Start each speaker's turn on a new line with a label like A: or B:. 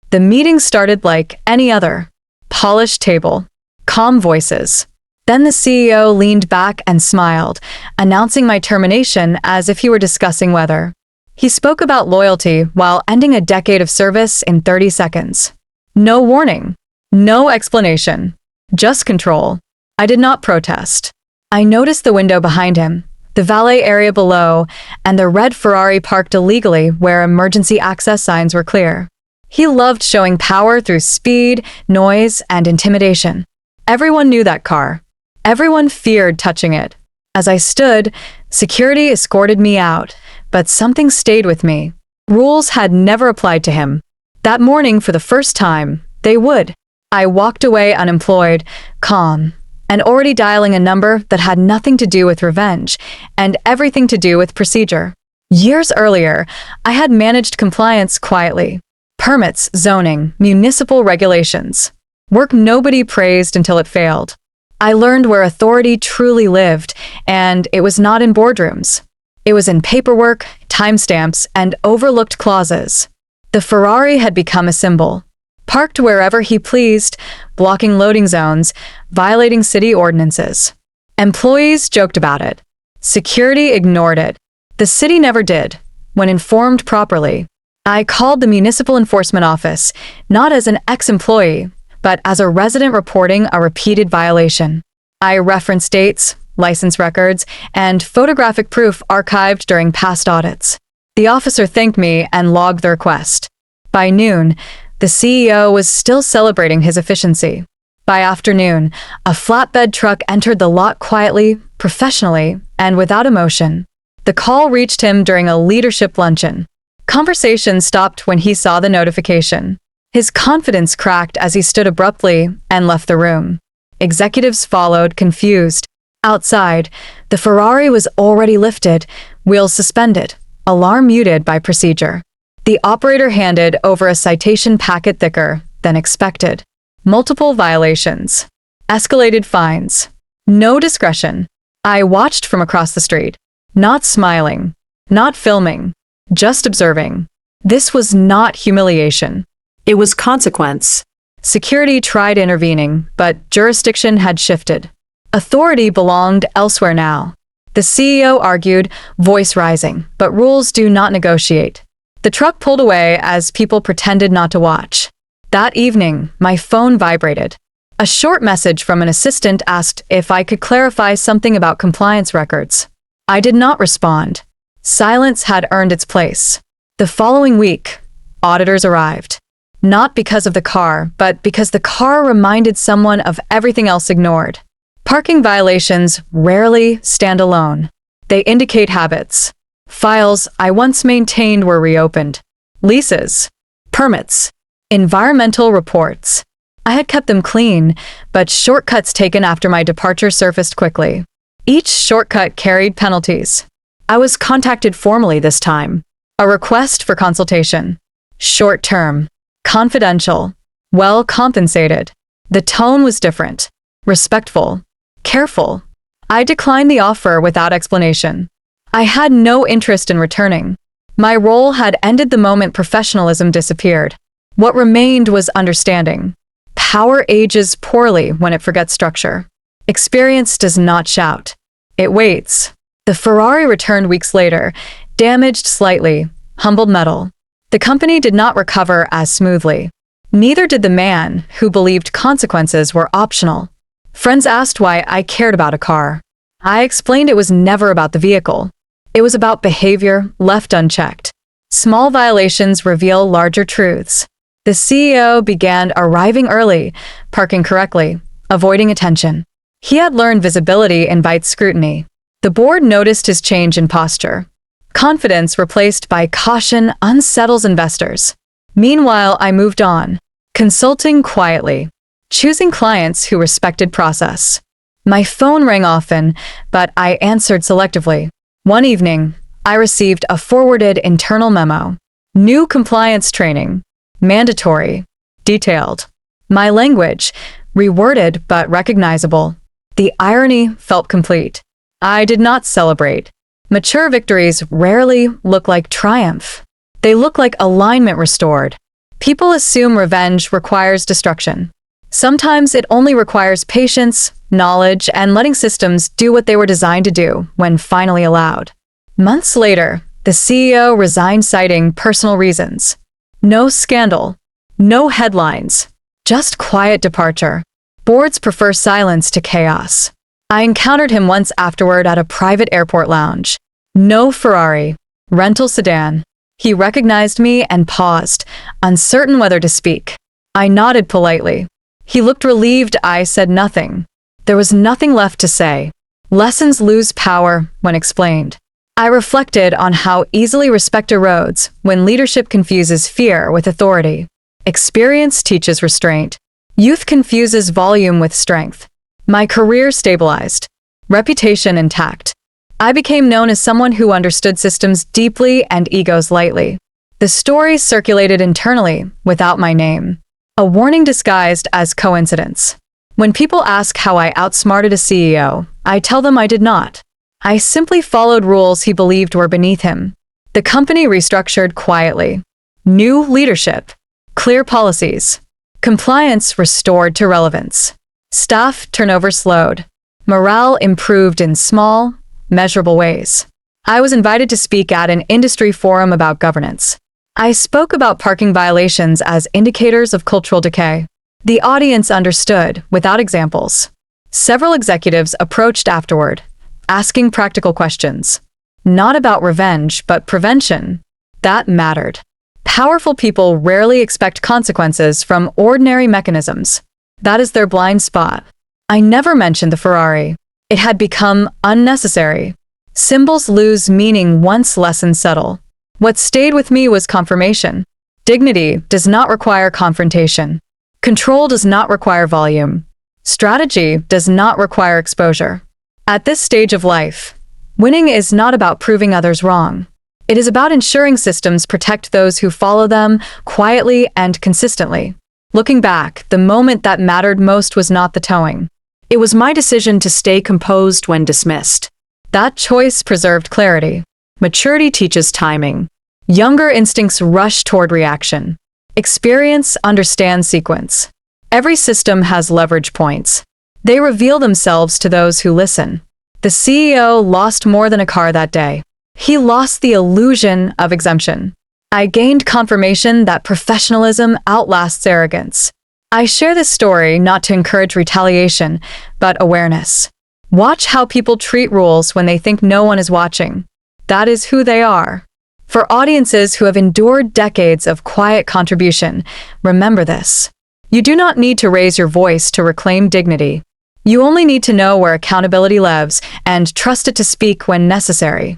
A: The meeting started like any other. Polished table, calm voices. Then the CEO leaned back and smiled, announcing my termination as if he were discussing weather. He spoke about loyalty while ending a decade of service in 30 seconds. No warning, no explanation, just control. I did not protest. I noticed the window behind him, the valet area below, and the red Ferrari parked illegally where emergency access signs were clear. He loved showing power through speed, noise, and intimidation. Everyone knew that car. Everyone feared touching it. As I stood, security escorted me out, but something stayed with me. Rules had never applied to him. That morning, for the first time, they would. I walked away unemployed, calm, and already dialing a number that had nothing to do with revenge and everything to do with procedure. Years earlier, I had managed compliance quietly. Permits, zoning, municipal regulations. Work nobody praised until it failed. I learned where authority truly lived, and it was not in boardrooms. It was in paperwork, timestamps, and overlooked clauses. The Ferrari had become a symbol. Parked wherever he pleased, blocking loading zones, violating city ordinances. Employees joked about it. Security ignored it. The city never did, when informed properly. I called the municipal enforcement office, not as an ex-employee, but as a resident reporting a repeated violation. I referenced dates, license records, and photographic proof archived during past audits. The officer thanked me and logged the request. By noon, the CEO was still celebrating his efficiency. By afternoon, a flatbed truck entered the lot quietly, professionally, and without emotion. The call reached him during a leadership luncheon. Conversation stopped when he saw the notification. His confidence cracked as he stood abruptly and left the room. Executives followed, confused. Outside, the Ferrari was already lifted, wheels suspended, alarm muted by procedure. The operator handed over a citation packet thicker than expected. Multiple violations. Escalated fines. No discretion. I watched from across the street. Not smiling. Not filming. Just observing. This was not humiliation. It was consequence. Security tried intervening, but jurisdiction had shifted. Authority belonged elsewhere now. The CEO argued, voice rising, but rules do not negotiate. The truck pulled away as people pretended not to watch. That evening, my phone vibrated. A short message from an assistant asked if I could clarify something about compliance records. I did not respond. Silence had earned its place. The following week, auditors arrived. Not because of the car, but because the car reminded someone of everything else ignored. Parking violations rarely stand alone. They indicate habits. Files I once maintained were reopened. Leases. Permits. Environmental reports. I had kept them clean, but shortcuts taken after my departure surfaced quickly. Each shortcut carried penalties. I was contacted formally this time. A request for consultation. Short-term. Confidential. Well compensated. The tone was different. Respectful. Careful. I declined the offer without explanation. I had no interest in returning. My role had ended the moment professionalism disappeared. What remained was understanding. Power ages poorly when it forgets structure. Experience does not shout. It waits. The Ferrari returned weeks later, damaged slightly, humbled metal. The company did not recover as smoothly. Neither did the man who believed consequences were optional. Friends asked why I cared about a car. I explained it was never about the vehicle. It was about behavior left unchecked. Small violations reveal larger truths. The CEO began arriving early, parking correctly, avoiding attention. He had learned visibility invites scrutiny. The board noticed his change in posture. Confidence replaced by caution unsettles investors. Meanwhile, I moved on, consulting quietly, choosing clients who respected process. My phone rang often, but I answered selectively. One evening, I received a forwarded internal memo. New compliance training. Mandatory. Detailed. My language, reworded but recognizable. The irony felt complete. I did not celebrate. Mature victories rarely look like triumph. They look like alignment restored. People assume revenge requires destruction. Sometimes it only requires patience, knowledge, and letting systems do what they were designed to do when finally allowed. Months later, the CEO resigned citing personal reasons. No scandal, no headlines, just quiet departure. Boards prefer silence to chaos. I encountered him once afterward at a private airport lounge. No Ferrari, rental sedan. He recognized me and paused, uncertain whether to speak. I nodded politely. He looked relieved. I said nothing. There was nothing left to say. Lessons lose power when explained. I reflected on how easily respect erodes when leadership confuses fear with authority. Experience teaches restraint. Youth confuses volume with strength. My career stabilized. Reputation intact. I became known as someone who understood systems deeply and egos lightly. The story circulated internally without my name. A warning disguised as coincidence. When people ask how I outsmarted a CEO, I tell them I did not. I simply followed rules he believed were beneath him. The company restructured quietly. New leadership. Clear policies. Compliance restored to relevance. Staff turnover slowed. Morale improved in small, measurable ways. I was invited to speak at an industry forum about governance. I spoke about parking violations as indicators of cultural decay. The audience understood, without examples. Several executives approached afterward, asking practical questions. Not about revenge, but prevention. That mattered. Powerful people rarely expect consequences from ordinary mechanisms. That is their blind spot. I never mentioned the Ferrari. It had become unnecessary. Symbols lose meaning once lessons settle. What stayed with me was confirmation. Dignity does not require confrontation. Control does not require volume. Strategy does not require exposure. At this stage of life, winning is not about proving others wrong. It is about ensuring systems protect those who follow them quietly and consistently. Looking back, the moment that mattered most was not the towing. It was my decision to stay composed when dismissed. That choice preserved clarity. Maturity teaches timing. Younger instincts rush toward reaction. Experience understands sequence. Every system has leverage points. They reveal themselves to those who listen. The CEO lost more than a car that day. He lost the illusion of exemption. I gained confirmation that professionalism outlasts arrogance. I share this story not to encourage retaliation, but awareness. Watch how people treat rules when they think no one is watching. That is who they are. For audiences who have endured decades of quiet contribution, remember this. You do not need to raise your voice to reclaim dignity. You only need to know where accountability lives and trust it to speak when necessary.